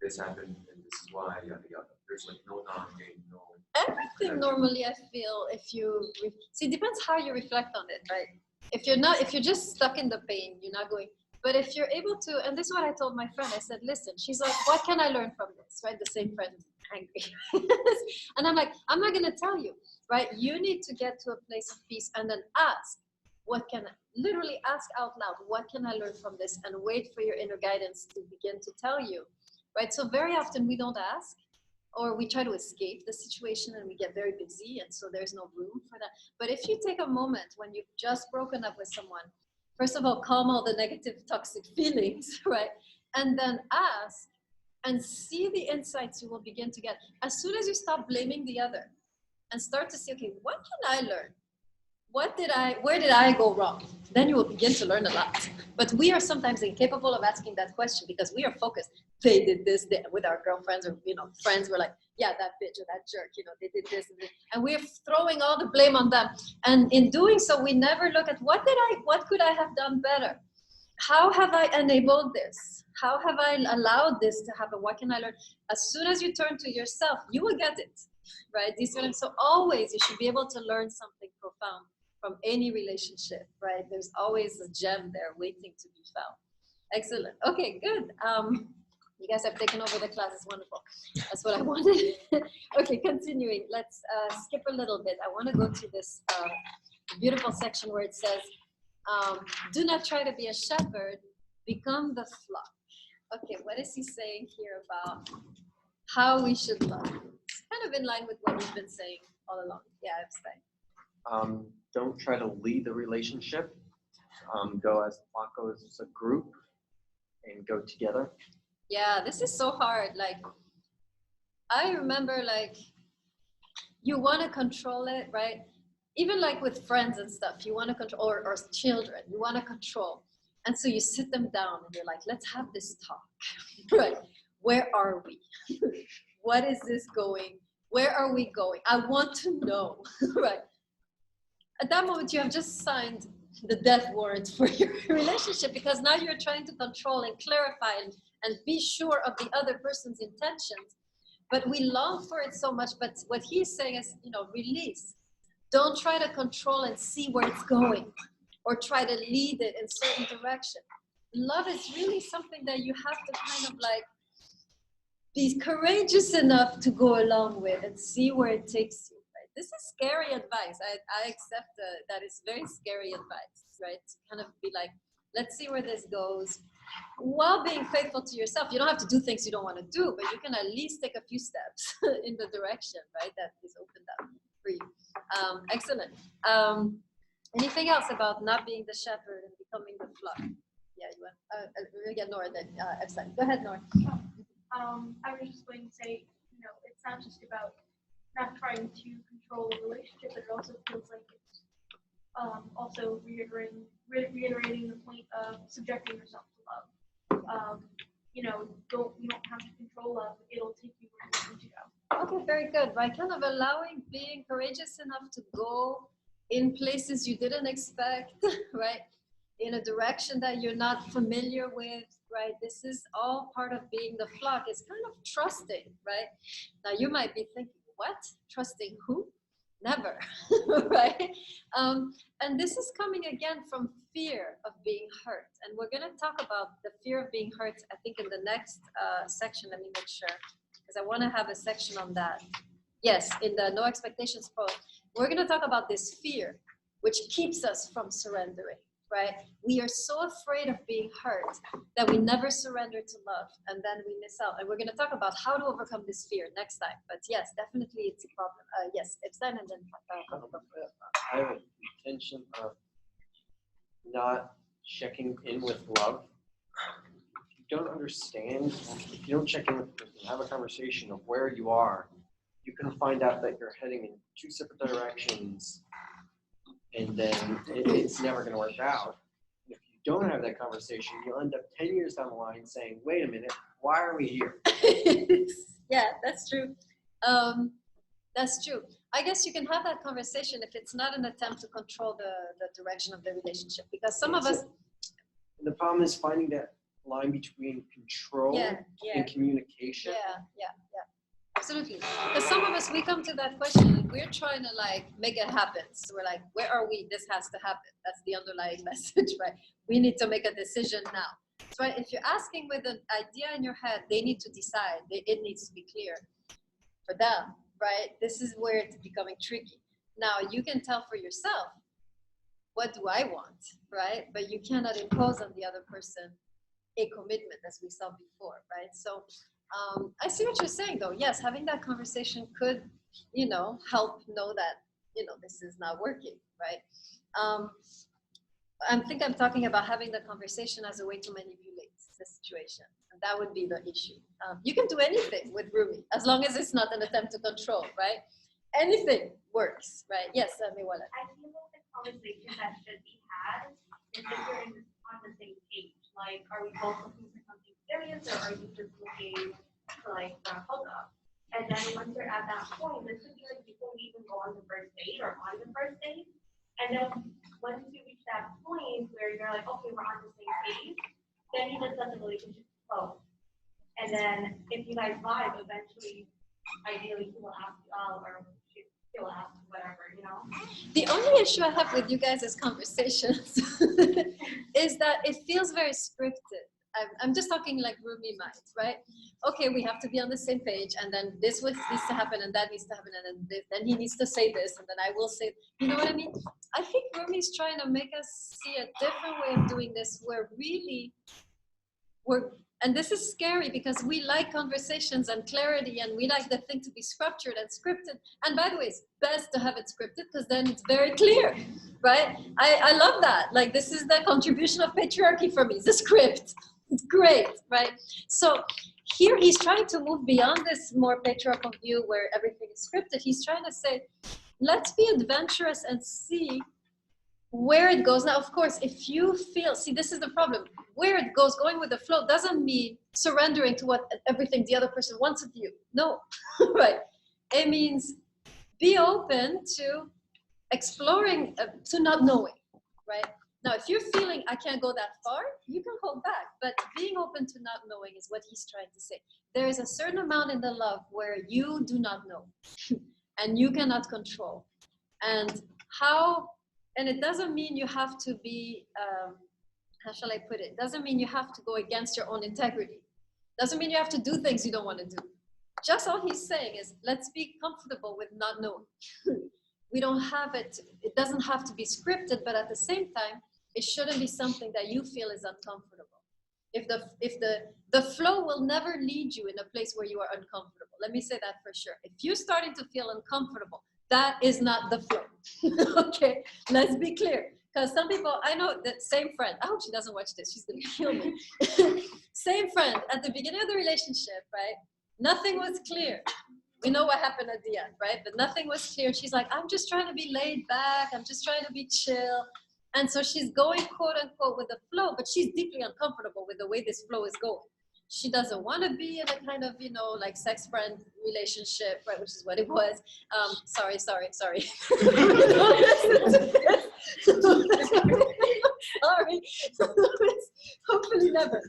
S5: this happened, and this is why, yada, yada. There's, like, no knowledge, no.
S3: Everything normally, I feel, if you, see, it depends how you reflect on it, right? If you're just stuck in the pain, you're not going, but if you're able to, and this is what I told my friend, I said, listen, she's like, what can I learn from this, right? The same friend is angry. And I'm like, I'm not gonna tell you, right? You need to get to a place of peace and then ask, literally ask out loud, what can I learn from this? And wait for your inner guidance to begin to tell you, right? So very often we don't ask, or we try to escape the situation and we get very busy, and so there's no room for that. But if you take a moment when you've just broken up with someone, first of all, calm all the negative, toxic feelings, right? And then ask and see the insights you will begin to get. As soon as you stop blaming the other and start to see, okay, what can I learn? Where did I go wrong? Then you will begin to learn a lot. But we are sometimes incapable of asking that question because we are focused. They did this with our girlfriends or, friends. We're like, yeah, that bitch or that jerk, they did this. And we're throwing all the blame on them. And in doing so, we never look at what could I have done better? How have I enabled this? How have I allowed this to happen? What can I learn? As soon as you turn to yourself, you will get it, right? So always you should be able to learn something profound from any relationship, right? There's always a gem there waiting to be found. Excellent. Okay, good. You guys have taken over the class. It's wonderful. That's what I wanted. Okay, continuing. Let's skip a little bit. I want to go to this beautiful section where it says, do not try to be a shepherd, become the flock. Okay, what is he saying here about how we should love? It's kind of in line with what we've been saying all along. Yeah, I'm saying.
S2: Don't try to lead the relationship. Go as a group and go together.
S3: Yeah, this is so hard. Like, I remember, like, you want to control it, right? Even like with friends and stuff, you want to control, or children, you want to control. And so you sit them down and you're like, let's have this talk, right? Where are we? What is this going? Where are we going? I want to know, right? At that moment, you have just signed the death warrant for your relationship, because now you're trying to control and clarify and be sure of the other person's intentions. But we long for it so much. But what he's saying is, release. Don't try to control and see where it's going, or try to lead it in certain direction. Love is really something that you have to kind of like be courageous enough to go along with and see where it takes you. Right? This is scary advice. I accept that it's very scary advice, right? To kind of be like, let's see where this goes, while being faithful to yourself. You don't have to do things you don't want to do, but you can at least take a few steps in the direction, right, that is opened up for you. Excellent. Anything else about not being the shepherd and becoming the flock? Yeah, you want? Yeah, Nora. Then Epstein. Go ahead, Nora.
S1: I was just going to say, it's not just about not trying to control the relationship, but it also feels like it's also reiterating the point of subjecting yourself to love. You don't have to control love; it'll take you where you need to go.
S3: Okay, very good. Right, kind of being courageous enough to go in places you didn't expect, right? In a direction that you're not familiar with, right? This is all part of being the flock. It's kind of trusting, right? Now you might be thinking, what? Trusting who? Never, right? And this is coming again from fear of being hurt. And we're going to talk about the fear of being hurt, I think, in the next section. Let me make sure, because I want to have a section on that. Yes, in the No Expectations poem, we're going to talk about this fear, which keeps us from surrendering. Right? We are so afraid of being hurt that we never surrender to love, and then we miss out. And we're going to talk about how to overcome this fear next time. But yes, definitely it's a problem. Yes, Epstein, and then
S2: I have an intention of not checking in with love. If you don't understand, if you don't check in with the person, have a conversation of where you are, you can find out that you're heading in two separate directions, and then it's never going to work out. If you don't have that conversation, you'll end up 10 years down the line saying, wait a minute, why are we here?
S3: Yeah, that's true. That's true. I guess you can have that conversation if it's not an attempt to control the direction of the relationship, because some of us...
S2: The problem is finding that line between control and communication.
S3: Yeah. Absolutely. Because some of us, we come to that question and we're trying to make it happen. So we're like, where are we? This has to happen. That's the underlying message, right? We need to make a decision now. So if you're asking with an idea in your head, they need to decide. It needs to be clear for them, right? This is where it's becoming tricky. Now you can tell for yourself, what do I want, right? But you cannot impose on the other person a commitment, as we saw before, right? So I see what you're saying, though. Yes, having that conversation could, help know that, this is not working, right? I think I'm talking about having the conversation as a way to manipulate the situation. And that would be the issue. You can do anything with Rumi, as long as it's not an attempt to control, right? Anything works, right? Yes, Miwala.
S7: I feel like the conversation that should be had is if you're on the same page. Like, are we both looking for something serious, or are you just looking to hook up? And then once you're at that point, this is like before we even go on the first date or on the first date. And then once you reach that point where you're like, okay, we're on the same page, then you just let the relationship flow. And then if you guys vibe, eventually, ideally, he will ask you out, or he'll ask whatever,
S3: The only issue I have with you guys' conversations is that it feels very scripted. I'm just talking like Rumi mind, right? Okay, we have to be on the same page, and then this needs to happen, and that needs to happen, and then he needs to say this, and then I will say, you know what I mean? I think Rumi's trying to make us see a different way of doing this, where really and this is scary because we like conversations and clarity, and we like the thing to be structured and scripted. And by the way, it's best to have it scripted because then it's very clear, right? I love that. Like, this is the contribution of patriarchy for me, the script. It's great, right? So here he's trying to move beyond this more patriarchal view where everything is scripted. He's trying to say, let's be adventurous and see where it goes. Now, of course, if you feel, see, this is the problem. Where it goes, going with the flow, doesn't mean surrendering to everything the other person wants of you. No, right? It means be open to exploring, to not knowing, right? Now, if you're feeling I can't go that far, you can hold back. But being open to not knowing is what he's trying to say. There is a certain amount in the love where you do not know and you cannot control. And and it doesn't mean you have to be, how shall I put it? It doesn't mean you have to go against your own integrity. Doesn't mean you have to do things you don't want to do. Just all he's saying is, let's be comfortable with not knowing. We don't have it, it doesn't have to be scripted, but at the same time, it shouldn't be something that you feel is uncomfortable. If the flow will never lead you in a place where you are uncomfortable. Let me say that for sure. If you're starting to feel uncomfortable, that is not the flow. Okay, let's be clear. Because some people, I know that same friend, I hope she doesn't watch this, she's gonna kill me. Same friend, at the beginning of the relationship, right? Nothing was clear. We know what happened at the end, right? But nothing was clear. She's like, I'm just trying to be laid back. I'm just trying to be chill. And so she's going, quote unquote, with the flow, but she's deeply uncomfortable with the way this flow is going. She doesn't want to be in a kind of, like sex friend relationship, right? Which is what it was. Sorry. Sorry. Hopefully never.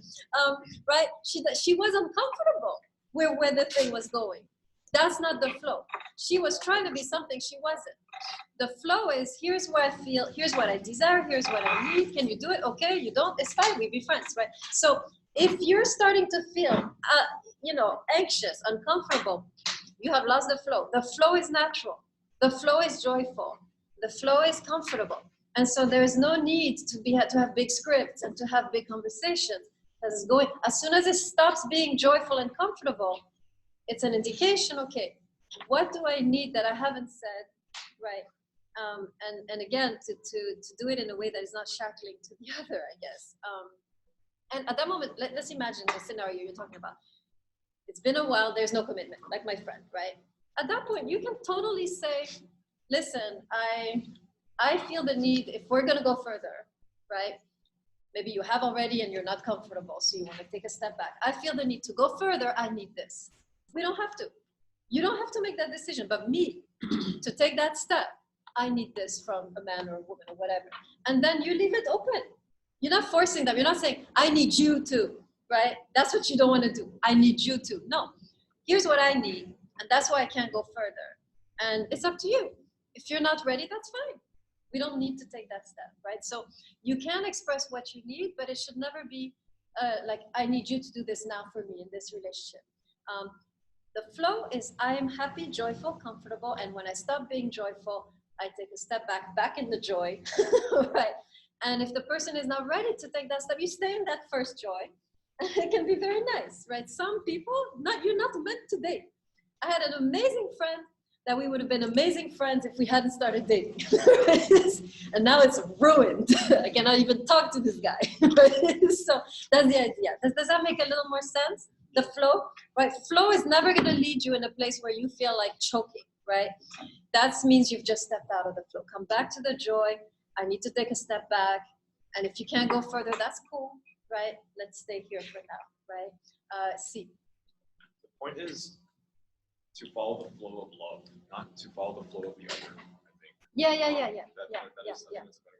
S3: Right? She was uncomfortable where the thing was going. That's not the flow. She was trying to be something she wasn't. The flow is, here's what I feel, here's what I desire, here's what I need. Can you do it? Okay, you don't, it's fine, we be friends, right? So if you're starting to feel, anxious, uncomfortable, you have lost the flow. The flow is natural. The flow is joyful. The flow is comfortable. And so there's no need to have big scripts and to have big conversations. As going, as soon as it stops being joyful and comfortable, it's an indication, okay, what do I need that I haven't said, right? And again, to do it in a way that is not shackling to the other, I guess. And at that moment, let's imagine the scenario you're talking about. It's been a while, there's no commitment, like my friend, right? At that point, you can totally say, listen, I feel the need, if we're gonna go further, right? Maybe you have already and you're not comfortable, so you wanna take a step back. I feel the need to go further, I need this. We don't have to. You don't have to make that decision, but me, to take that step, I need this from a man or a woman or whatever. And then you leave it open. You're not forcing them. You're not saying, I need you to, right? That's what you don't want to do. I need you to. No, here's what I need. And that's why I can't go further. And it's up to you. If you're not ready, that's fine. We don't need to take that step, right? So you can express what you need, but it should never be like, I need you to do this now for me in this relationship. The flow is, I am happy, joyful, comfortable. And when I stop being joyful, I take a step back in the joy, right? And if the person is not ready to take that step, you stay in that first joy. It can be very nice, right? Some people, you're not meant to date. I had an amazing friend that we would have been amazing friends if we hadn't started dating. And now it's ruined. I cannot even talk to this guy. So that's the idea. Does that make a little more sense? The flow, right? Flow is never going to lead you in a place where you feel like choking, right? That means you've just stepped out of the flow. Come back to the joy. I need to take a step back. And if you can't go further, that's cool, right? Let's stay here for now, right? C.
S6: The point is to follow the flow of love, not to follow the flow of the other, I think.
S3: Yeah.
S6: That's a better way to put it.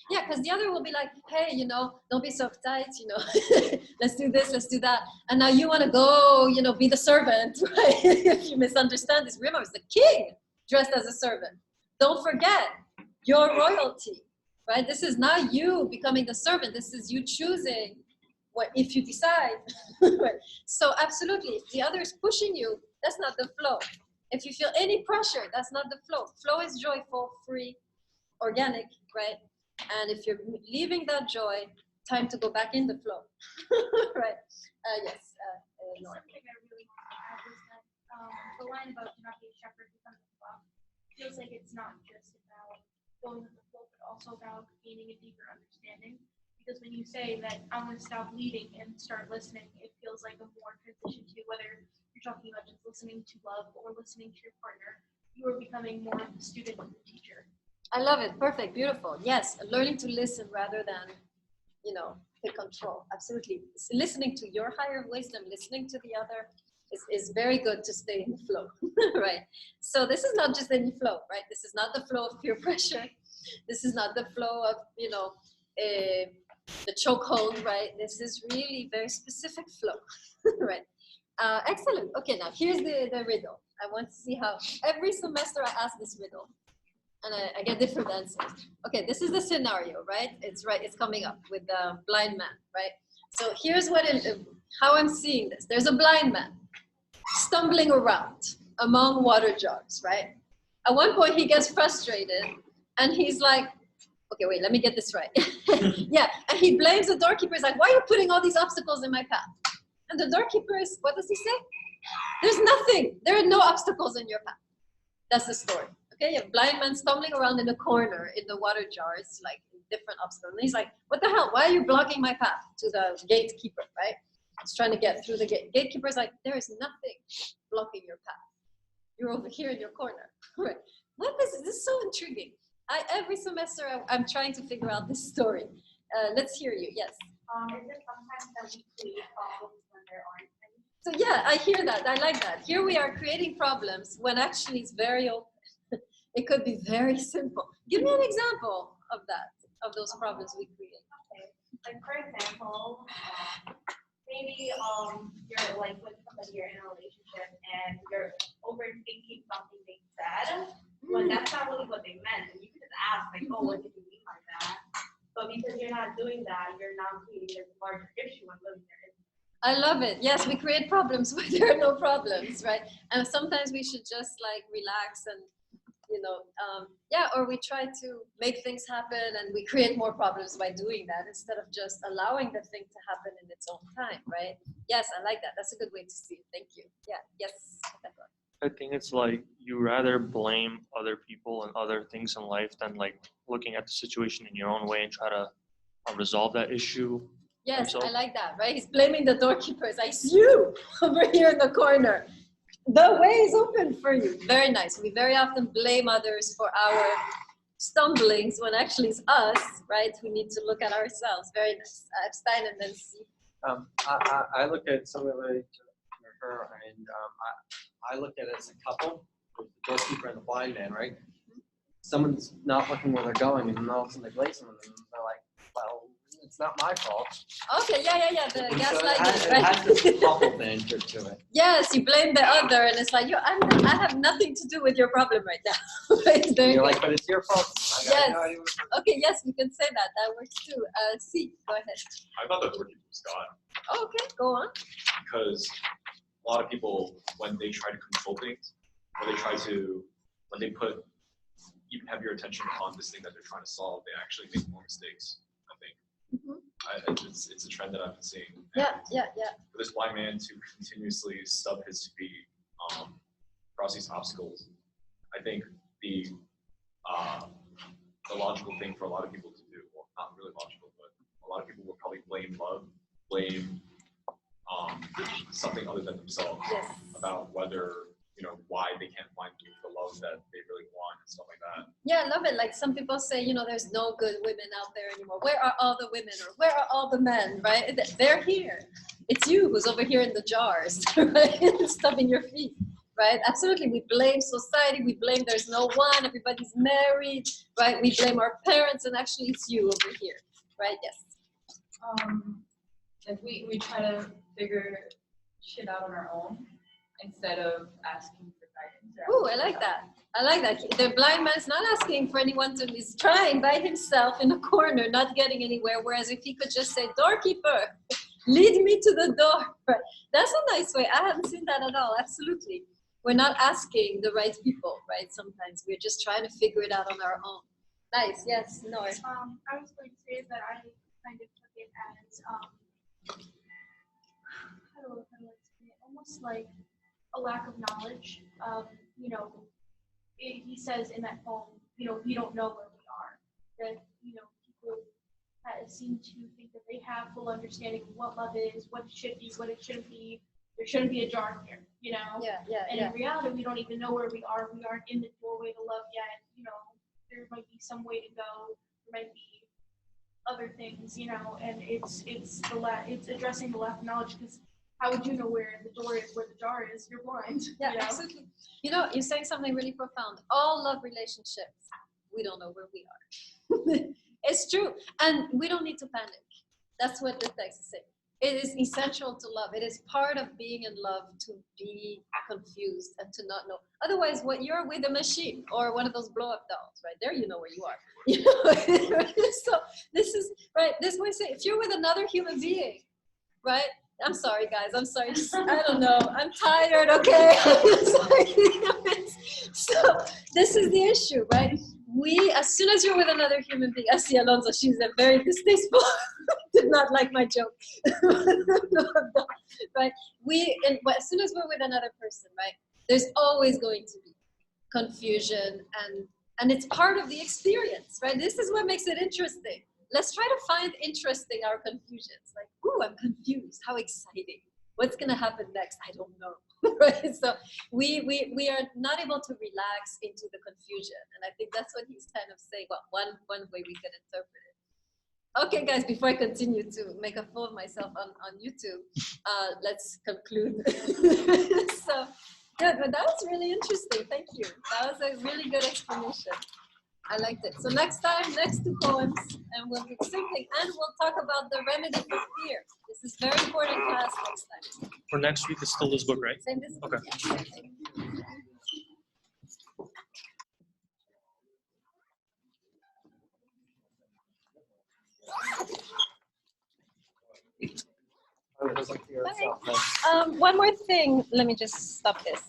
S3: Yeah, because the other will be like, hey, don't be so uptight, let's do this, let's do that. And now you want to go, be the servant, right? If you misunderstand this, remember, it's the king dressed as a servant. Don't forget your royalty, right? This is not you becoming the servant. This is you choosing what if you decide. Right? So absolutely, if the other is pushing you, that's not the flow. If you feel any pressure, that's not the flow. Flow is joyful, free, organic, right? And if you're leaving that joy, time to go back in the flow, right? Yes, Nora.
S1: Something I really want to add is that the line about do not be a shepherd without the flock feels like it's not just about going with the flow, but also about gaining a deeper understanding. Because when you say that I'm going to stop leading and start listening, it feels like a more transition to whether you're talking about just listening to love or listening to your partner. You are becoming more of the student than the teacher.
S3: I love it. Perfect. Beautiful. Yes. Learning to listen rather than, take control. Absolutely. Listening to your higher wisdom, listening to the other is very good to stay in the flow, right? So this is not just any flow, right? This is not the flow of peer pressure. This is not the flow of, the chokehold, right? This is really very specific flow, right? Excellent. Okay, now here's the riddle. I want to see how every semester I ask this riddle, and I get different answers. Okay, this is the scenario, right? It's coming up with the blind man, right? So here's how I'm seeing this. There's a blind man stumbling around among water jars, right? At one point he gets frustrated and he's like, okay, wait, let me get this right. Yeah, and he blames the doorkeeper. He's like, why are you putting all these obstacles in my path? And the doorkeeper is, what does he say? There's nothing. There are no obstacles in your path. That's the story. Okay, a blind man stumbling around in a corner in the water jars, like different obstacles. And he's like, what the hell? Why are you blocking my path? To the gatekeeper, right? He's trying to get through the gate. Gatekeeper's like, there is nothing blocking your path. You're over here in your corner. Right. This is so intriguing. Every semester I'm trying to figure out this story. Let's hear you. Yes.
S7: Is it sometimes that we create problems when there aren't any?
S3: So yeah, I hear that. I like that. Here we are creating problems when actually it's very open. It could be very simple. Give me an example of that, of those problems we create.
S7: Okay. Like for example, maybe you're like with somebody you're in a relationship and you're overthinking something they said when that's not really what they meant. And you could just ask like, oh, what did you mean by that? But because you're not doing that, you're now creating a larger issue when really there isn't.
S3: I love it. Yes, we create problems where there are no problems, right? And sometimes we should just like relax and, or we try to make things happen and we create more problems by doing that instead of just allowing the thing to happen in its own time, right? Yes, I like that. That's a good way to see it. Thank you. Yeah, yes.
S4: I think it's like you rather blame other people and other things in life than like looking at the situation in your own way and try to resolve that issue.
S3: Yes,
S4: yourself.
S3: I like that, right? He's blaming the doorkeeper. It's like, it's you over here in the corner. The way is open for you. Very nice. We very often blame others for our stumblings when actually it's us, right? We need to look at ourselves. Very nice. Stein and then C.
S2: I look at somebody like her, and I look at it as a couple, with the doorkeeper and the blind man, right? Someone's not looking where they're going, and then all of a sudden they blaze them, and they're like, well, it's not my fault.
S3: Okay, yeah, the
S2: And so
S3: gaslighting,
S2: it
S3: right?
S2: has this couple banter to it.
S3: Yes, you blame the other, and it's like, I have nothing to do with your problem right now. Right? There
S2: And
S3: you
S2: you're
S3: go.
S2: like, but it's your fault. I
S3: Yes.
S2: got no idea what-
S3: Okay, yes, we can say that. That works too. C, go ahead.
S6: I thought that doorkeeper was God,
S3: Okay, go on.
S6: because a lot of people, when they try to control things, or when they put even heavier attention on this thing that they're trying to solve, they actually make more mistakes, I think. It's a trend that I've been seeing.
S3: Yeah.
S6: For this blind man to continuously stub his feet across these obstacles, I think the logical thing for a lot of people to do, well, not really logical, but a lot of people will probably blame love, blame something other than themselves
S3: Yes.
S6: about whether, why they can't find the love that they really want and stuff like that.
S3: Yeah, I love it. Like some people say, there's no good women out there anymore. Where are all the women, or where are all the men, right? They're here. It's you who's over here in the jars, right? Stubbing your feet, right? Absolutely. We blame society. We blame there's no one. Everybody's married, right? We blame our parents, and actually it's you over here, right? Yes.
S8: Like we try to figure shit out on our own instead of asking for guidance.
S3: Ooh, I like that. I like that. The blind man's not asking for anyone to, he's trying by himself in a corner, not getting anywhere. Whereas if he could just say, doorkeeper, lead me to the door. Right? That's a nice way. I haven't seen that at all. Absolutely. We're not asking the right people, right? Sometimes we're just trying to figure it out on our own. Nice. Yes. No.
S1: I was going to say that I kind of took it as how do I explain it? Almost like a lack of knowledge. He says in that poem, we don't know where we are. That people seem to think that they have full understanding of what love is, what it should be, what it shouldn't be. There shouldn't be a jar here, And in reality, we don't even know where we are. We aren't in the doorway to love yet. There might be some way to go. There might be other things, and it's addressing the lack of knowledge, because how would you know where the door is, where the jar is? You're blind.
S3: Yeah, absolutely. You're saying something really profound. All love relationships, we don't know where we are. It's true. And we don't need to panic. That's what the text is saying. It is essential to love. It is part of being in love to be confused and to not know. Otherwise, what you're with a machine or one of those blow-up dolls, right there, you know where you are. You know? So this is right. This way, say if you're with another human being, right? I'm sorry, guys. I'm sorry. Just, I don't know. I'm tired. Okay. I'm sorry. So this is the issue, right? We, as soon as you're with another human being, I see Alonso. She's a very distasteful. Did not like my joke. Right? And as soon as we're with another person, right? There's always going to be confusion, and it's part of the experience, right? This is what makes it interesting. Let's try to find interesting our confusions. Like, ooh, I'm confused. How exciting. What's going to happen next? I don't know. Right? So we are not able to relax into the confusion. And I think that's what he's kind of saying. Well, one way we can interpret it. Okay, guys, before I continue to make a fool of myself on YouTube, let's conclude. So, good, but that was really interesting. Thank you. That was a really good explanation. I liked it. So next time, next 2 poems, and we'll do the same thing. And we'll talk about the remedy for fear. This is very important class next time.
S4: For next week, it's still this book, right?
S3: Same this book?
S4: Okay.
S3: Yeah, same thing. One more thing. Let me just stop this.